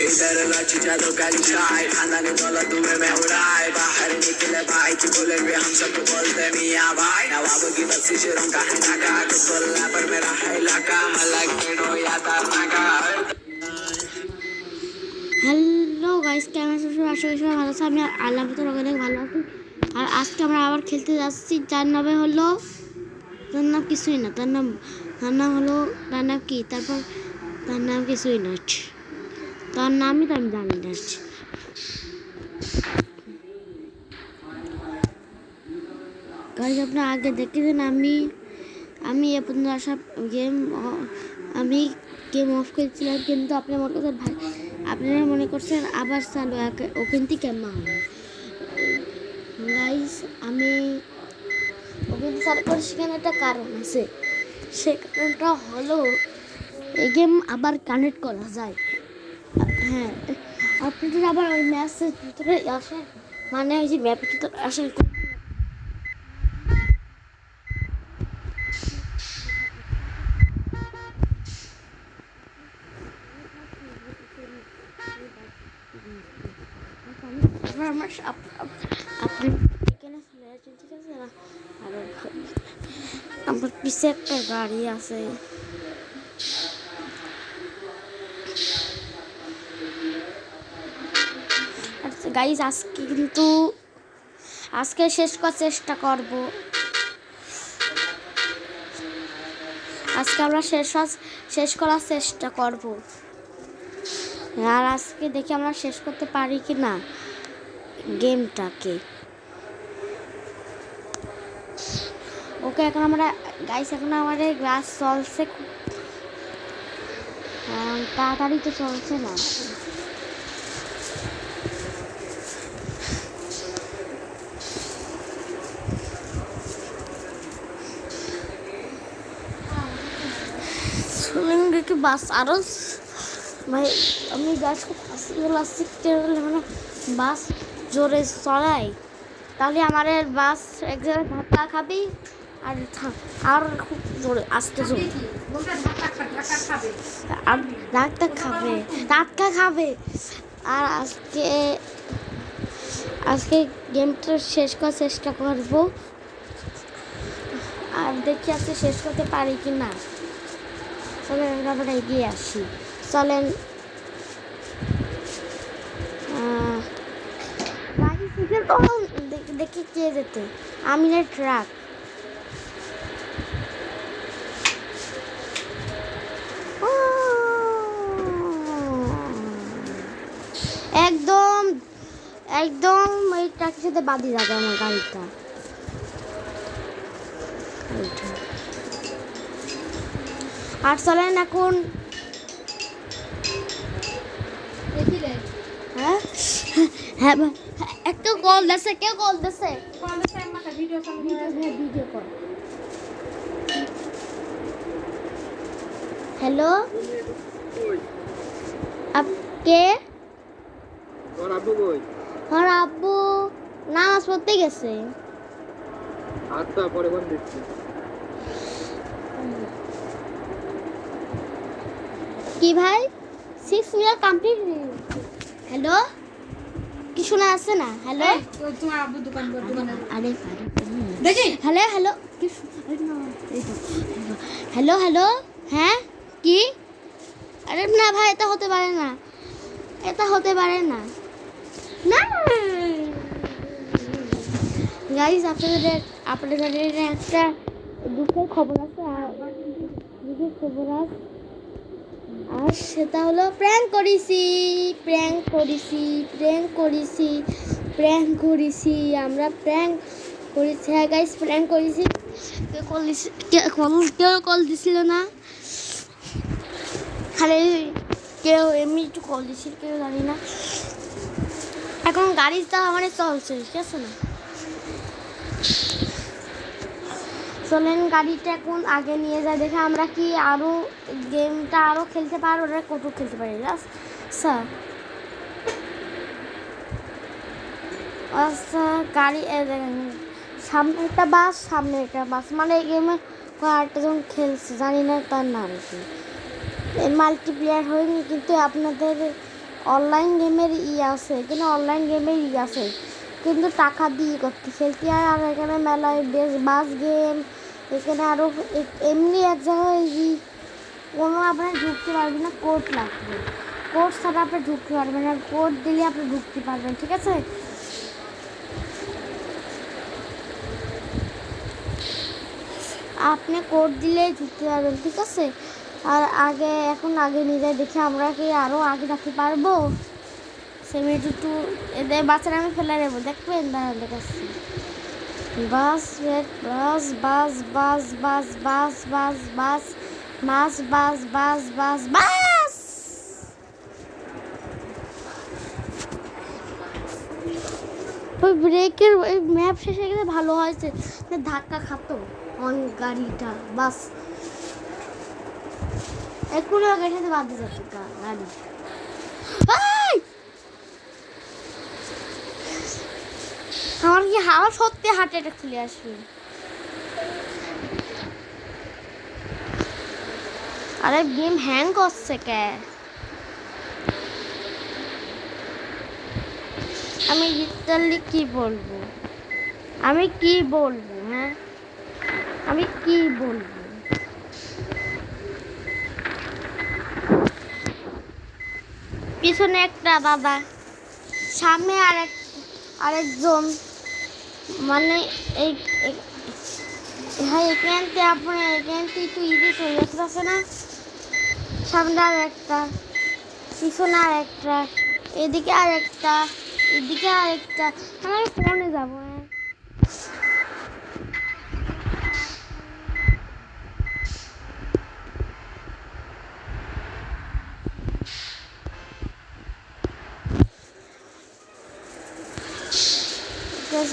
इधर लाठी जादू का चाय खानदानी दौलत तुम्हें मैं उड़ाए बाहर निकले भाई की बोले भी हम सबको बोलते मियाँ भाई नवाबों की बस्ती शेरों का है नाका कुतुल्ला पर मेरा है इलाका मलक पेड़ो या तारनाका। হ্যালো গাইস, কেমন আছো সবাই? আশা করি সবাই ভালো আছে। আমি আল্লাহর মতো অনেক ভালো আছি। আর আজকে আমরা আবার খেলতে যাচ্ছি। যার নামে হলো, তার নাম কিছুই না, তার নাম হলো, তার নাম কি, তারপর তার নাম কিছুই না, তার নামই তো আমি জানি না। গাইস আপনারা আগে দেখেছেন আমি এ পর্যন্ত আসা আমি গেম অফ করেছিলাম, কিন্তু আপনারা মনে করছেন আবার চালু ওখান থেকে কেমন গাইস আমি ওখান চালু করে সেখানে একটা কারণ আছে। সে কারণটা হলো এই গেম আবার কানেক্ট করা যায়। হ্যাঁ, আপনাদের আবার ওই ম্যাচের ভিতরে আসে, মানে ওই যে ম্যাপের ভিতরে আসে আপনি এখানে চলে আসছেন, ঠিক আছে না? আর আমার পিছে একটা গাড়ি আছে। গাইজ আজকে শেষ করার চেষ্টা করব। আজকে আমরা শেষ করার চেষ্টা করব, আর আজকে দেখি আমরা শেষ করতে পারি কি না গেমটাকে। ওকে, এখন আমাদের গ্লাস চলছে, তাড়াতাড়ি তো চলছে না। দেখি বাস আরো ভাই, আমি গাছ মানে বাস জোরে চলাই, তাহলে আমার বাস এক জায়গায় ধাক্কা খাবি আর খুব জোরে আসতে জোরে আর ধাক্কা খাবে। আর আজকে গেমটা শেষ করার চেষ্টা করবো, আর দেখি আজকে শেষ করতে পারি কি না। চলেন আমরা এগিয়ে আসি, চলেন। দেখি কে যেতে, আমিনের ট্রাক। একদম এই ট্রাকের সাথে বাদি যাবে আমার গাড়িটা। আর চলেন এখন, হ্যাঁ একটা কল দিছে, কেউ কল দিছে, ভিডিও কল। হ্যালো, আপকে আমার আব্বু নামাজ পড়তে গেছে। কি ভাই 6 মিনিট কমপ্লিট। হ্যালো, কি শোনা আছে না? হ্যালো, তোমার আব্বু আরে দেখি। হ্যালো হ্যালো, হ্যাঁ কি? আরে না ভাই, এটা হতে পারে না না গাইস, আপনাদের একটা দুঃখের খবর আছে, আর সেটা হলো প্র্যাঙ্ক করেছি আমরা প্র্যাঙ্ক করেছি। হ্যাঁ গাইস, প্র্যাঙ্ক করেছি। কেউ কল দিছিল না, খালি কেউ এমনি একটু কল দিছিল, কেউ জানি না। এখন গাড়িটা আমার চলছে, ঠিক আছে না? চলেন গাড়িটা এখন আগে নিয়ে যায়, দেখে আমরা কি আরো গেমটা আরো খেলতে পারি, ওরা কত খেলতে পারি। আচ্ছা গাড়ি সামনে একটা বাস, মানে এই গেমে আরেকটা জন খেলছে, জানি না তার নাম কি, মাল্টিপ্লেয়ার হয়নি, কিন্তু আপনাদের অনলাইন গেমের আছে, এখানে অনলাইন গেমের আছে, কিন্তু টাকা দিয়ে করতে খেলতে হয়। আর এখানে মেলায় বেশ বাস গেম, এখানে আরও এমনি এক জায়গায় কোনো আপনার ঢুকতে পারবেন না, কোড লাগবে। কোড ছাড়া আপনি ঢুকতে পারবেন না, কোড দিলে আপনি ঢুকতে পারবেন, ঠিক আছে? আপনি কোড দিলেই ঢুকতে পারবেন, ঠিক আছে? আর এখন নিয়ে যাই, দেখি আমরা কি আরও আগে রাখতে পারবো। 72 এদের বাচ্চারা আমি ফেলে দেবো, দেখবেন দাঁড়ান দেখাচ্ছি। বাস বাস বাস বাস বাস বাস বাস বাস বাস বাস বাস বাস বাস। ওই ব্রেকের ওই ম্যাপ শেষ হয়ে গেলে ভালো হয়েছে, ধাক্কা খাতো গাড়িটা। বাস এক্ষুনি ওকে সাথে বাদ দিয়ে যাচ্ছে গাড়ি। আমার সত্যি হার্ট অ্যাটাক চলে আসবে। আরে গেম হ্যাং করছে কে? আমি লিটারালি কি বলবো, হ্যাঁ আমি কি বলবো? পিছনে একটা দাদা, সামনে আরেকজন, মানে হ্যাঁ এখানতে আপনার এখানতে একটু ইজি চলে আসতেছে না? সামনে আর একটা, পিছনে আর একটা, এদিকে আর একটা, এদিকে আর একটা। আমি ফোনে যাবো।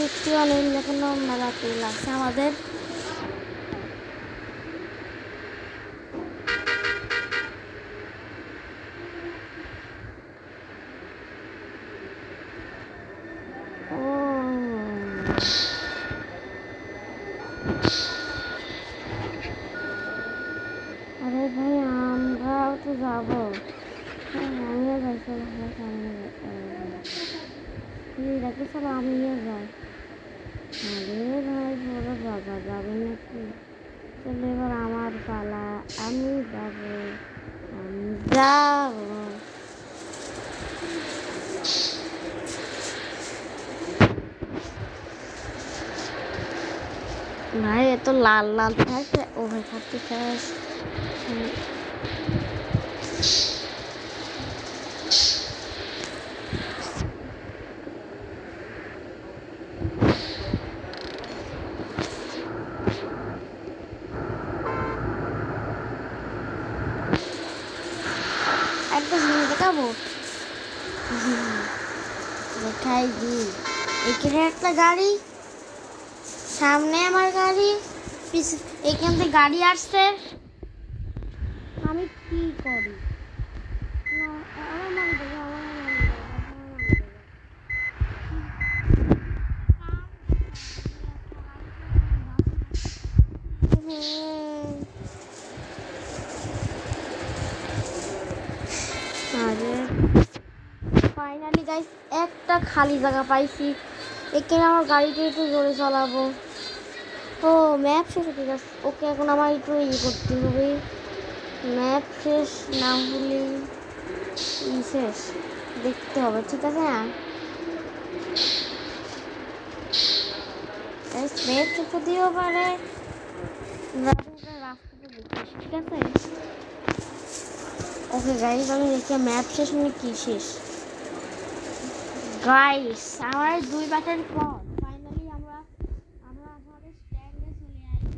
একটু অনেক এখনো মেলাতে লাগছে আমাদের। আরে ভাই আমরাও তো যাবো, আমিও যাইতে দেখো সব আমিও যাই। আরে ভাই বড় বাবা যাবে নাকি? চলে এবার আমার পালা, আমি যাবো, আমি যাবো। ভাই এত লাল লাল থাকে, ও ভাই থাকতে চাস? একটা জিনিস দেখাবো, দেখাই দি। এখানে একটা গাড়ি, সামনে আমার গাড়ি, এখান থেকে গাড়ি আসছে, আমি কি করি? ফাইনালি গাইস একটা খালি জায়গা পাইছি, এখানে আমার গাড়িটা একটু জোরে চালাবো। ও ম্যাপ শেষ হয়ে গেছে, ওকে এখন আমার একটু করতে হবে। ম্যাপ শেষ না হলে শেষ দেখতে হবে, ঠিক আছে? না ম্যাপ শেষ দিয়েও পারে, রাস্তাটা দেখি, ঠিক আছে? ওকে গাইস আমি দেখি ম্যাপ শেষ মানে কি শেষ। গাইস আমার 2 ব্যাটারি পর ফাইনালি আমরা আমাদের স্ট্যান্ডে চলে আসি।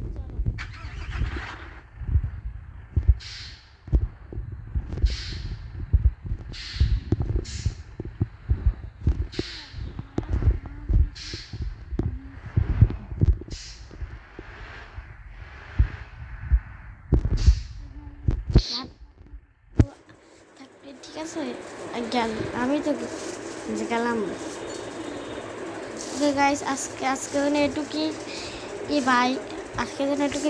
ঠিক আছে আমি তো গেলাম। ওকে গাইস আজকে এটুকুই, বাই। আজকের জন্য এটুকুই।